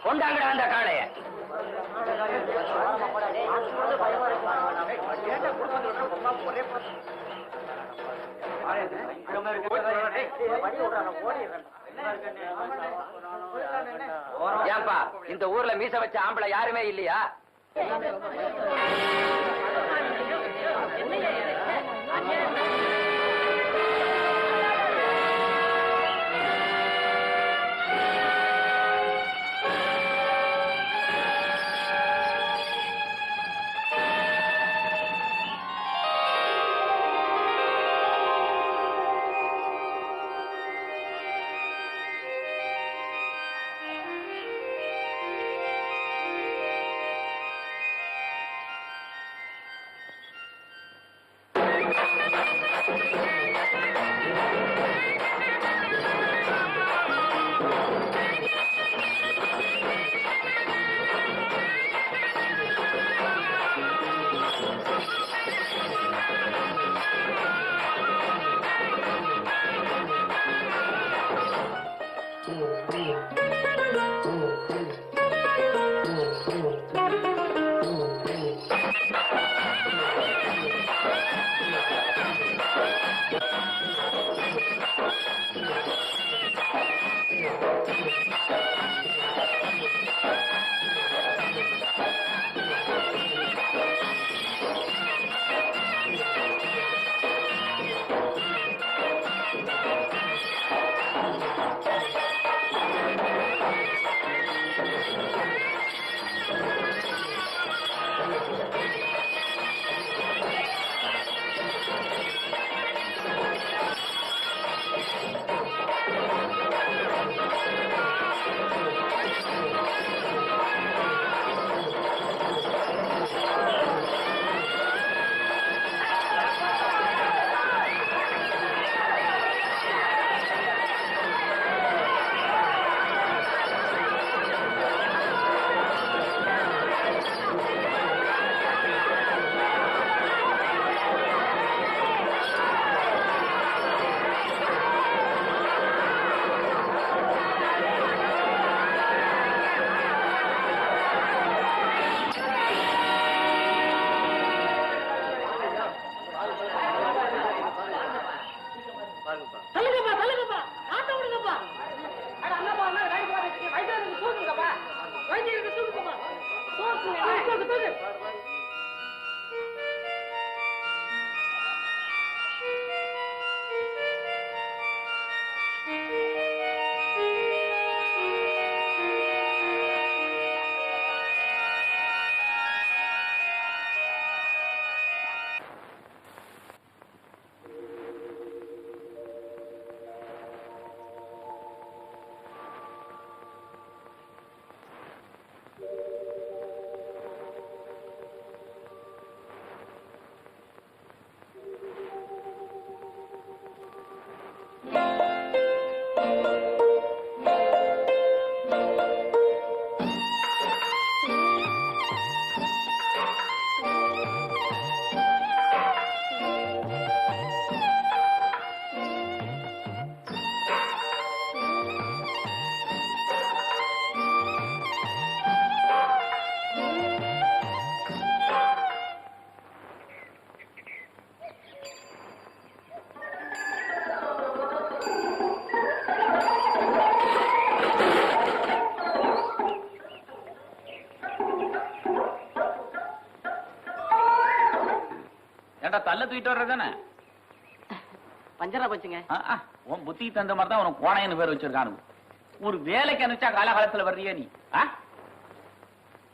கொண்டாங்கடா அந்த காளைய. ஏன்பா இந்த ஊர்ல மீச வச்ச ஆம்பளை யாருமே இல்லையா? தள்ள தூக்கிட்டு வர்றதானே பஞ்சரா போச்சுங்க. உன் புத்தி தந்த மாதிரி தான் உனக்கு கோணைன்னு பேர் வச்சிருக்கானு. ஒரு வேலைக்கு அனுப்பிச்சா காலகாலத்துல வர்றிய நீ?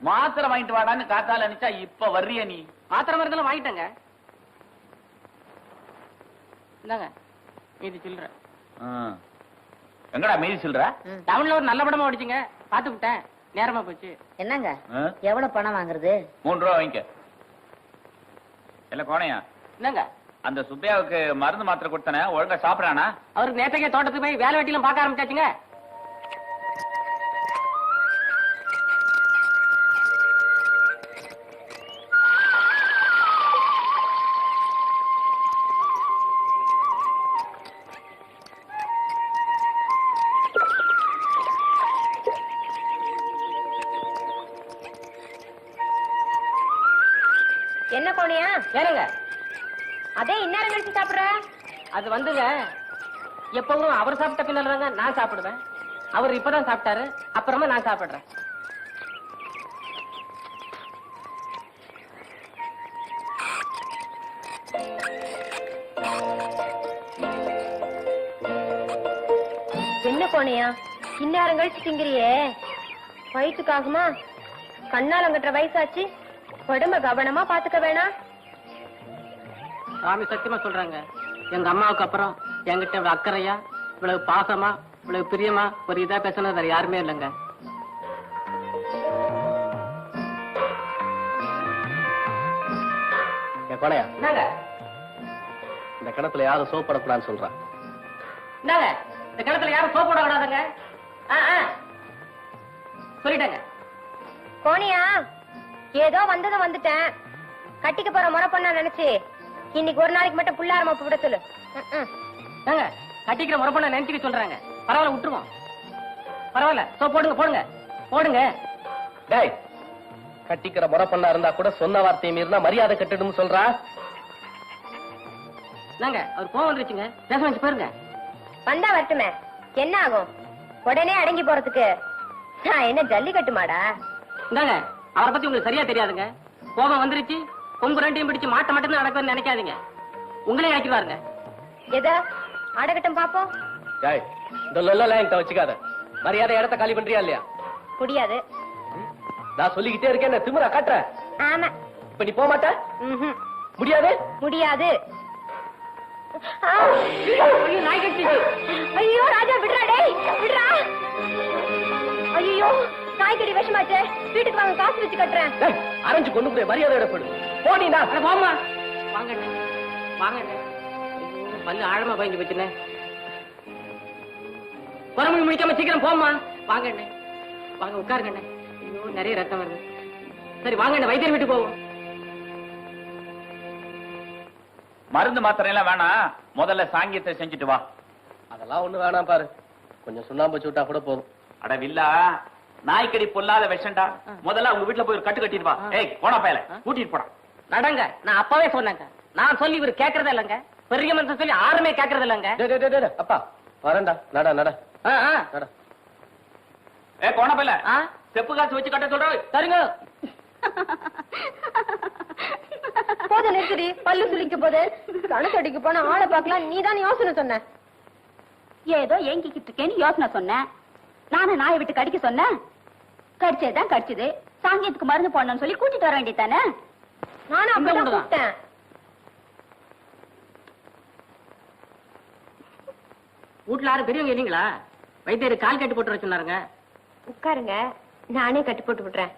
மாத்திரை வாங்கிட்டு வாடான்னு காத்தால அனுப்பிச்சா இப்ப வர்றிய நீ? மாத்திரை மருந்தெல்லாம் வாங்கிட்டேங்க. இந்தாங்க மீதி சில்ற. எங்கடா மீதி சில்ற? டவுன்ல ஒரு நல்ல படமா ஓடிச்சுங்க, பாத்து விட்டேன், நேரமா போச்சு. என்னங்க எவ்வளவு பணம் வாங்குறது? 3 ரூபா வாங்கிக்க. இல்ல கோணையா என்னங்க? அந்த சுப்பையாவுக்கு மருந்து மாத்திரை கொடுத்தன ஒழுங்கா சாப்பிடறானா? அவருக்கு நேத்தைக்கே தோட்டத்துக்கு போய் வேலை வெட்டிலும் பார்க்க ஆரம்பிச்சாச்சுங்க. என்ன கோணியா ஏனுங்க அதே இந்நேரம் கழிச்சு சாப்பிடுற? அது வந்துங்க எப்பவும் அவர் சாப்பிட்ட பின்னால தாங்க நான் சாப்பிடுவேன். அவர் இப்பதான் சாப்பிட்டாரு, அப்புறமா நான் சாப்பிடுறேன். என்ன கோணியா இந்நேரம் கழிச்சு திங்கிறியே? வயிற்றுக்காகுமா? கண்ணாலம் கட்டுற வயசாச்சு, உடம்ப கவனமா பாத்துக்க வேணாம். சாமி சத்தியமா சொல்றாங்க, எங்க அம்மாவுக்கு அப்புறம் என்கிட்ட இவ்வளவு அக்கறையா, இவ்வளவு பாசமா, இவ்வளவு பிரியமா ஒரு இதா பேசுனது வேற யாருமே இல்லைங்க. கொலையா என்னங்க இந்த கிணத்துல யாரும் சோப்படக்கூடாதுன்னு சொல்றான். என்னங்க இந்த கிணத்துல யாரும் சோப்பு போட கூடாதுங்க. சொல்லிட்டேங்க. கோணியா ஏதோ வந்ததும் வந்துட்டேன். கட்டிக்க போற முறை பண்ண நினைச்சு இன்னைக்கு ஒரு நாளைக்கு மட்டும் புள்ளார மப்பு விட சொல்லு. ஏங்க கட்டிக்கிற முறை பண்ண நினைச்சுக்க சொல்றாங்க. பரவாயில்ல விட்டுருவோம். பரவாயில்ல சோப்பு போடுங்க போடுங்க போடுங்க. டேய், கட்டிக்கிற முறை பண்ணா இருந்தா கூட சொன்ன வார்த்தையை மீறினா மரியாதை கட்டிடும் சொல்றா. என்னங்க அவர் கோவம் வந்துருச்சுங்க, பேச வச்சு பாருங்க. வந்தா வரட்டுமே, என்ன ஆகும்? உடனே அடங்கி போறதுக்கு நான் என்ன ஜல்லிக்கட்டு மாடா? இந்தாங்க அவரை பத்தி உங்களுக்கு சரியா தெரியாதுங்க. கோபம் வந்துருச்சு, கொம்பு ரெண்டையும் பிடிச்சு மாட்ட மட்டும் நடக்கும்னு நினைக்காதீங்க. உங்களே ஆக்கிடுவாருங்க. எதா அடகட்டும் பாப்போம். டேய், இந்த லொல்லலாம் என்கிட்ட வச்சுக்காத. மரியாதை இடத்த காலி பண்றியா இல்லையா? முடியாது. நான் சொல்லிக்கிட்டே இருக்கேன், என்ன திமிரா காட்டுற? ஆமா. இப்ப நீ போக மாட்ட? ம்ஹும். முடியாது. முடியாது. ஆ! ஐயோ, நாய் கட்டிச்சு. ஐயோ ராஜா விடுறா, டேய் விடுறா. ஐயோ நாய்க்கடி விஷமாச்சே, வீட்டுக்கு வாங்க காசு வச்சு கட்டுறேன். டேய், அரைஞ்சு கொண்டு போய் மரியாதை இடப்படு. போனீனா அட போம்மா. வாங்க வாங்க. ஐயோ, பல்லு ஆழமா பயந்து போச்சுனே. குரம்பு முடிக்காம சீக்கிரம் போம்மா. வாங்க வாங்க உட்காருங்க. ஐயோ நிறைய ரத்தம் வருது. சரி வாங்க வைத்தியர் வீட்டுக்கு போவோம். மருந்து மாத்திரை எல்லாம் வேணாம், முதல்ல சாங்கியத்தை செஞ்சுட்டு வா. அதெல்லாம் ஒண்ணு வேணாம் பாரு, கொஞ்சம் சுண்ணாம்பு வச்சு விட்டா கூட போதும். அட வில்லா, நாய்க்கடி பொல்லாத விஷண்டா. முதல்ல உங்க வீட்டுல போய் ஒரு கட்டு கட்டிட்டு வா. ஏய் போனா பயல கூட்டிட்டு போடா. நடங்க, நான் அப்பவே சொன்னேங்க. நான் சொல்லி இவர் கேக்குறதே இல்லைங்க. பெரிய மனுஷன் சொல்லி யாருமே கேக்குறது இல்லைங்க. டேய், டேய், டேய், அப்பா வரேன்டா. நட நட நட. ஏ போன பயல, செப்பு காசு வச்சு கட்ட சொல்ற. சரிங்க. போதும் நிறுத்துடி, பல்லு சுளிக்க போது. கணக்கடிக்கு போன ஆளை பார்க்கலாம், நீ தான் யோசனை சொன்ன. ஏதோ ஏங்கிக்கிட்டு இருக்கேன்னு யோசனை சொன்னேன். நானும் நாயை விட்டு கடிக்க சொன்னேன். கடிச்சதுதான் கடிச்சது. சாங்கியத்துக்கு மருந்து போடணும்னு சொல்லி கூட்டிட்டு வர வேண்டியதானே. நானும் அப்படிதான் கூப்பிட்டேன். வீட்டுல யாரும் பெரியவங்க இல்லீங்களா? வைத்தியர் கால் கட்டு போட்டு வர சொன்னாருங்க. உட்காருங்க, நானே கட்டி போட்டு விடுறேன்.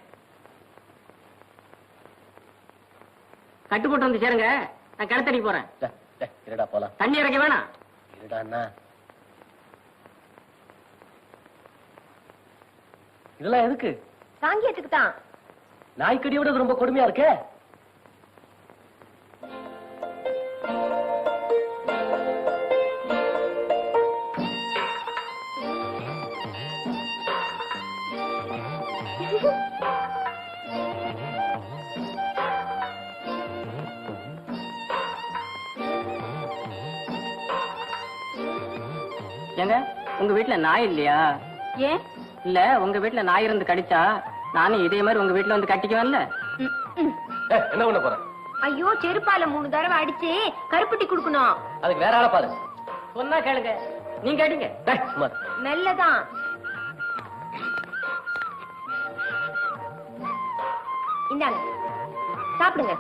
கட்டு போட்டு வந்து சேருங்க, நான் கிணத்தடி போறேன். இருடா போலாம். தண்ணி இறக்க வேணாம். இருடா அண்ணா. இதெல்லாம் எதுக்கு? சாங்கியத்துக்கு தான். நாய்க்கடியோட ரொம்ப கொடுமையா இருக்கு. ஏங்க உங்க வீட்டுல நாய் இல்லையா? ஏன்? இல்ல உங்க வீட்டுல நாய் இருந்து கடிச்சா நானும் இதே மாதிரி உங்க வீட்டுல வந்து கட்டிக்குவேன்ல. என்ன பண்ண போற? ஐயோ செருப்பால 3 தடவை அடிச்சு கருப்பட்டி குடுக்கணும். அதுக்கு வேற ஆள பாரு. சொன்னா கேளுங்க, நீங்க அடிங்க. மெல்லதான். இந்தாங்க சாப்பிடுங்க.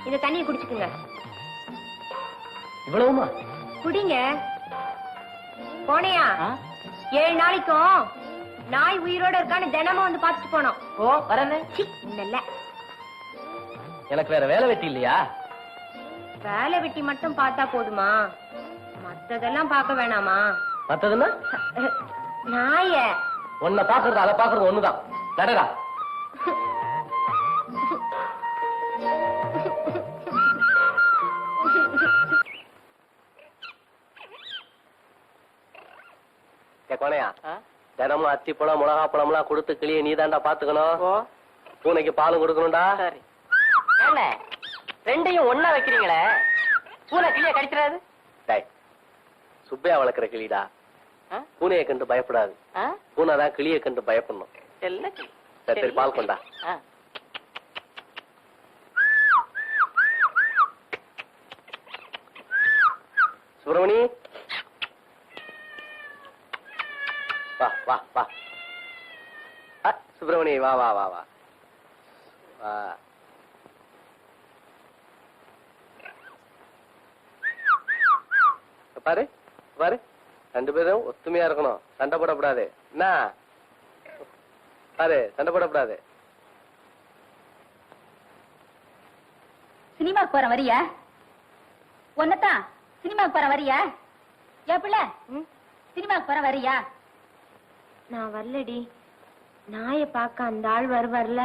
இந்த தண்ணியை குடிச்சுக்குங்க. இவ்வளவுமா? குடிங்க. போனையா 7 நாளைக்கும் நாய் உயிரோட இருக்கான்னு தினமும் வந்து பாத்துட்டு போனோம். ஓ வரல. இல்ல எனக்கு வேற வேலை வெட்டி இல்லையா? வேலை வெட்டி மட்டும் பார்த்தா போதுமா? மத்ததெல்லாம் பார்க்க வேணாமா? மத்ததுன்னா நாய உன்னை பாக்குறது அதை பாக்குறது ஒண்ணுதான். நடடா. கொனையா தினமும் அத்தி பழம் மிளகா பழம் எல்லாம் கொடுத்து கிளிய நீ தாண்டா பாத்துக்கணும். பூனைக்கு பாலும் கொடுக்கணும்டா. சரி. என்ன ரெண்டையும் ஒண்ணா வைக்கிறீங்களே, பூனை கிளிய கடிச்சிடாது? டேய், சுப்பையா வளர்க்குற கிளிடா. பூனையை கண்டு பயப்படாது, பூனை தான் கிளியை கண்டு பயப்படணும். சரி சரி, பால் கொண்டா. சுப்பிரமணி, வா வா வா. சுப்பிரமணி, வா வா வா வா வா. பாரு பாரு, 2 பேரும் ஒத்துமையா இருக்கணும், சண்டை போடக்கூடாது. என்ன பாரு, சண்டை போடக்கூடாது. சினிமாக்கு போற வரியா? ஒன்னதான் சினிமாக்கு போற வரியா? ஏப்பிள்ள சினிமாக்கு போற வரியா? நான் வரலடி. நாயை பார்க்க அந்த ஆள் வருவார்ல,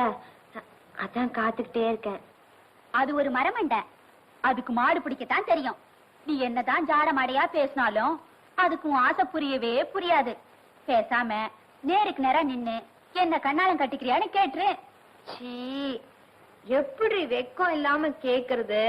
அதான் காத்துக்கிட்டே இருக்கேன். அது ஒரு மரமண்டை, அதுக்கு மாடு பிடிக்கத்தான் தெரியும். நீ என்னதான் ஜாட மாடையா பேசினாலும் அதுக்கும் ஆசை புரியவே புரியாது. பேசாம நேருக்கு நேரா நின்னு என்ன கண்ணாலம் கட்டிக்கிறியான்னு கேட்டுரு. சீ, எப்படி வெக்கம் இல்லாம கேக்குறது?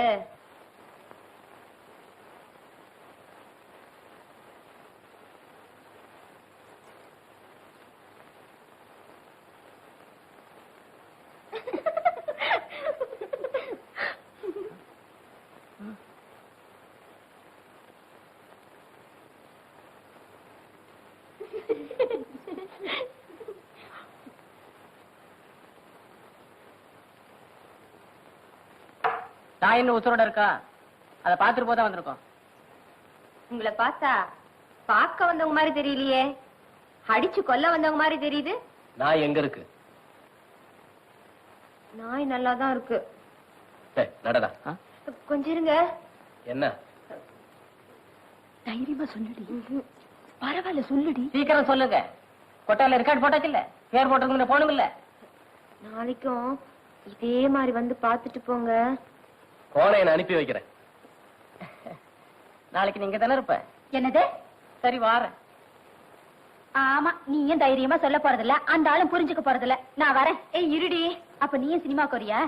நான் இன்னும் உசுரோட இருக்கா, அதை பாத்துட்டு போதான் வந்திருக்கோம். உங்களை பார்த்தா பார்க்க வந்தவங்க மாதிரி தெரியலையே, அடிச்சு கொல்ல வந்தவங்க மாதிரி தெரியுது. நான் எங்க இருக்கு? நாய் நல்லாதான் இருக்கு. நடடா. கொஞ்சம் இருங்க. என்ன தைரியமா சொல்லுடி. பரவாயில்ல சொல்லுடி. சீக்கிரம் சொல்லுங்க. கொட்டால ரெக்கார்ட் போட்டாச்சு இல்ல, பேர் போட்டிருக்கு போனும் இல்ல. நாளைக்கும் இதே மாதிரி வந்து பாத்துட்டு போங்க. கோணையை நான் அனுப்பி வைக்கிறேன். நாளைக்கு நீங்க தானே இருப்ப? என்னது? சரி வாரேன். ஆமா, நீயும் தைரியமா சொல்ல போறதில்ல, அந்த ஆளும் புரிஞ்சுக்க போறதில்ல. நான் வரேன். ஏய் இருடி. அப்ப நீயும் சினிமாக்கு வரியா?